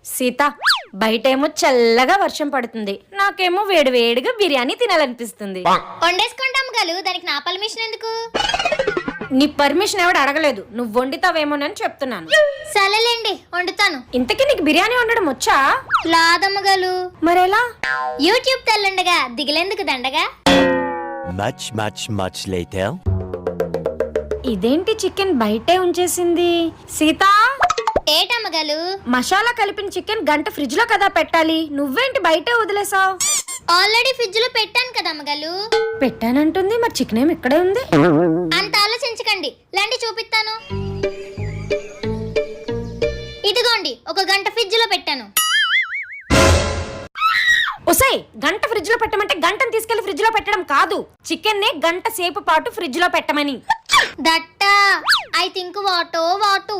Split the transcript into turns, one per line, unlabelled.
సీత, బయటేమో చల్లగా వర్షం పడుతుంది, నాకేమో వేడివేడిగా బిర్యానీ తినాలనిపిస్తుంది.
వండేసుకుంటాం గలు, దానికి నా పర్మిషన్ ఎందుకు?
నీ పర్మిషన్ ఎవడు అడగలేదు, నువ్వు వండుతావేమోనని చెప్తున్నాను.
సరేలేండి, వండుతాను.
ఇంతకీ నీకు బిర్యానీ వండడం వచ్చా?
లాదమ్మగలు.
మరెలా?
యూట్యూబ్ తెల్లుండగా దిగులేందుకు దండగా.
Much later.
ఇదేంటి చికెన్ బయటే ఉంచేసింది? సీత,
ఏటమ్మగలు?
మసాలా కలిపిన చికెన్ గంట ఫ్రిడ్జ్ లో కదా పెట్టాలి, నువ్వేంటి బయటే వదిలేసావు?
ఆల్రెడీ ఫ్రిడ్జ్ లో పెట్టాను కదా అమ్మగలు.
పెట్టానంటుంది, మరి చికెన్ ఏమి ఇక్కడే ఉంది.
అంత ఆలోచించకండి, లాంటి చూపిస్తాను. ఇదిగోండి, ఒక గంట ఫ్రిడ్జ్ లో పెట్టాను.
ఒసై, గంట ఫ్రిడ్జ్ లో పెట్టమంటే గంటను తీసుకెళ్లి ఫ్రిడ్జ్ లో పెట్టడం కాదు, చికెన్ నే గంట సేపు పాటు ఫ్రిడ్జ్ లో పెట్టమని.
దట్టా ఐ థింక్ వాటు